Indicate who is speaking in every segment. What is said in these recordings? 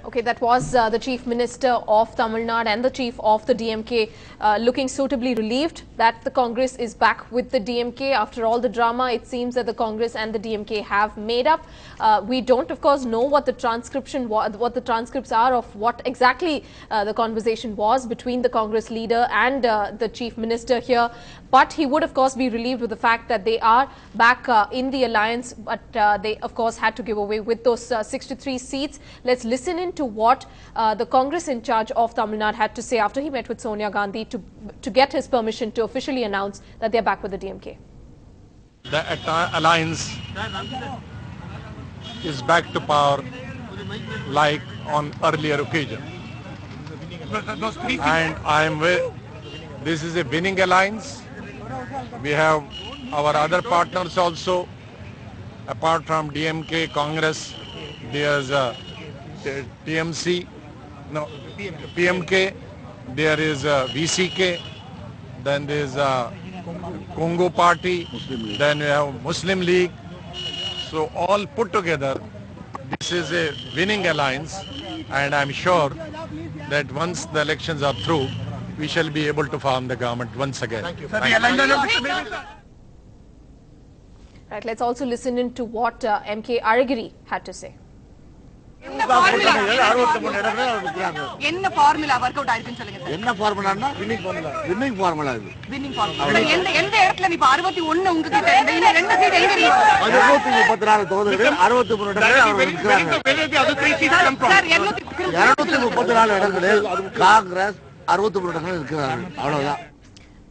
Speaker 1: Okay, that was the Chief Minister of Tamil Nadu and the Chief of the DMK looking suitably relieved that the Congress is back with the DMK. After all the drama, it seems that the Congress and the DMK have made up. We don't, of course, know what the transcripts are of what exactly the conversation was between the Congress leader and the Chief Minister here. But he would, of course, be relieved with the fact that they are back in the alliance. But they, of course, had to give away with those 63 seats. Let's listen in to what the Congress in charge of Tamil Nadu had to say after he met with Sonia Gandhi to get his permission to officially announce that they're back with the DMK.
Speaker 2: The alliance is back to power like on earlier occasion. And this is a winning alliance. We have our other partners also. Apart from DMK, Congress, there's TMC, no, PMK, there is VCK, then there's Congo Party, then we have Muslim League. So all put together, this is a winning alliance, and I'm sure that once the elections are through, we shall be able to form the government once again. Thank you.
Speaker 1: Right, let's also listen in to what MK Aragiri had to say.
Speaker 3: என்ன formula work out ஆயிருக்குன்னு சொல்லுங்க sir. என்ன ஃபார்முலான்னா winning formula இது. Winning formula. எந்த இடத்துல இப்ப 61 உங்களுக்கு தெரியும். இல்ல ரெண்டு சீட் எங்க இருக்கு? 234 தொகுதிகள் 63 இடங்கள் அவங்க இருக்காங்க. சார் 234 இடங்களில் காங்கிரஸ் 63 இடங்கள் இருக்காங்க. அவ்வளவுதான்.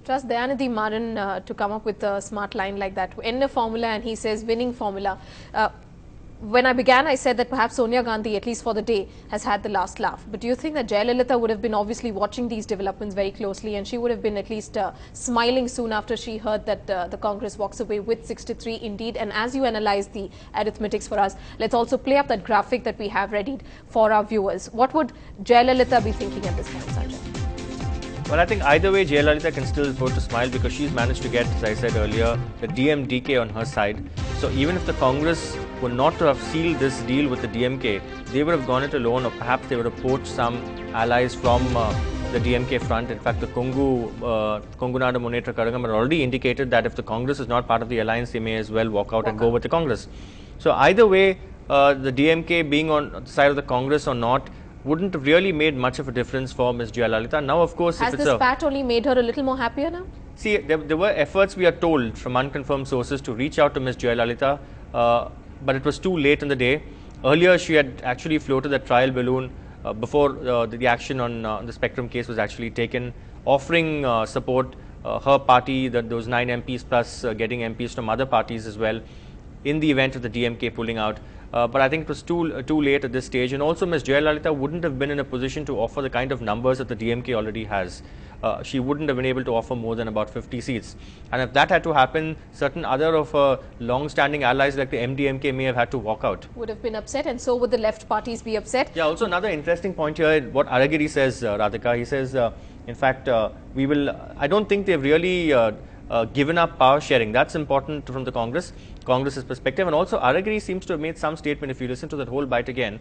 Speaker 1: Trust Dayanidhi Maran to come up with a smart line like that. End a formula, and he says winning formula. When I began, I said that perhaps Sonia Gandhi, at least for the day, has had the last laugh. But do you think that Jayalalitha would have been obviously watching these developments very closely, and she would have been at least smiling soon after she heard that the Congress walks away with 63 indeed? And as you analyze the arithmetics for us, let's also play up that graphic that we have readied for our viewers. What would Jayalalitha be thinking at this point, Sanjay?
Speaker 4: Well, I think either way, Jayalalitha can still afford to smile because she's managed to get, as I said earlier, the DMDK on her side. So even if the Congress were not to have sealed this deal with the DMK, they would have gone it alone, or perhaps they would have poached some allies from the DMK front. In fact, the Kongunadu Munetra Kazhagam had already indicated that if the Congress is not part of the alliance, they may as well walk out and go with the Congress. So either way, the DMK being on the side of the Congress or not, wouldn't have really made much of a difference for Ms. Jayalalitha. Now, of course,
Speaker 1: has this spat only made her a little more happier now?
Speaker 4: See, there were efforts, we are told, from unconfirmed sources to reach out to Ms. Jayalalitha, but it was too late in the day. Earlier, she had actually floated a trial balloon before the action on the Spectrum case was actually taken, offering support, her party, those 9 MPs plus getting MPs from other parties as well, in the event of the DMK pulling out. But I think it was too late at this stage, and also Ms. Jayalalitha wouldn't have been in a position to offer the kind of numbers that the DMK already has. She wouldn't have been able to offer more than about 50 seats. And if that had to happen, certain other of her long-standing allies like the MDMK may have had to walk out.
Speaker 1: Would have been upset, and so would the left parties be upset.
Speaker 4: Yeah, also another interesting point here, what Aragiri says, Radhika, he says, in fact, I don't think they've really given up power sharing. That's important from the Congress's perspective. And also Aragiri seems to have made some statement. If you listen to that whole bite again,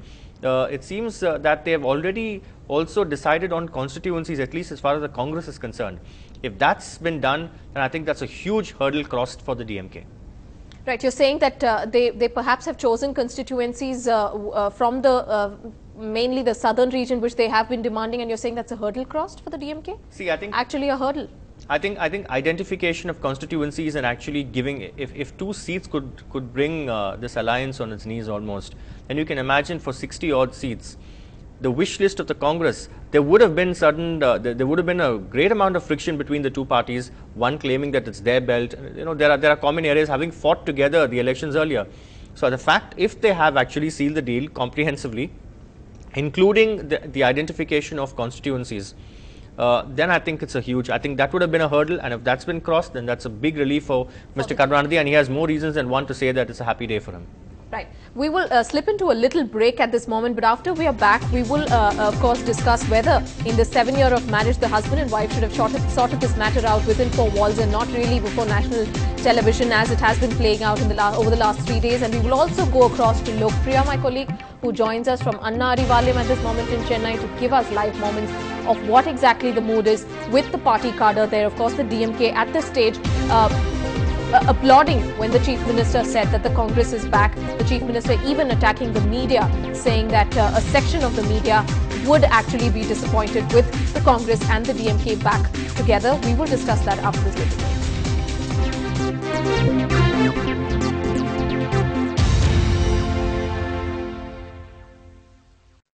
Speaker 4: it seems that they have already also decided on constituencies, at least as far as the Congress is concerned. If that's been done, then I think that's a huge hurdle crossed for the DMK.
Speaker 1: Right, you're saying that they perhaps have chosen constituencies from the mainly the southern region, which they have been demanding, and you're saying that's a hurdle crossed for the DMK?
Speaker 4: See, I think
Speaker 1: actually a hurdle.
Speaker 4: I think identification of constituencies and actually giving, if 2 seats could bring this alliance on its knees almost, then you can imagine for 60 odd seats, the wish list of the Congress, there would have been there would have been a great amount of friction between the two parties, one claiming that it's their belt. You know, there are common areas, having fought together the elections earlier. So the fact, if they have actually sealed the deal comprehensively, including the identification of constituencies, then I think it's a huge, I think that would have been a hurdle, and if that's been crossed, then that's a big relief for Mr. Karunanidhi, and he has more reasons than one to say that it's a happy day for him.
Speaker 1: Right. We will slip into a little break at this moment, but after we are back, we will of course discuss whether in the 7 year of marriage, the husband and wife should have sorted this matter out within 4 walls and not really before national television, as it has been playing out in over the last 3 days. And we will also go across to Lokpriya, my colleague, who joins us from Anna Arivalayam at this moment in Chennai to give us live moments of what exactly the mood is with the party cadre there. Of course, the DMK at this stage applauding when the Chief Minister said that the Congress is back. The Chief Minister even attacking the media, saying that a section of the media would actually be disappointed with the Congress and the DMK back together. We will discuss that after this video.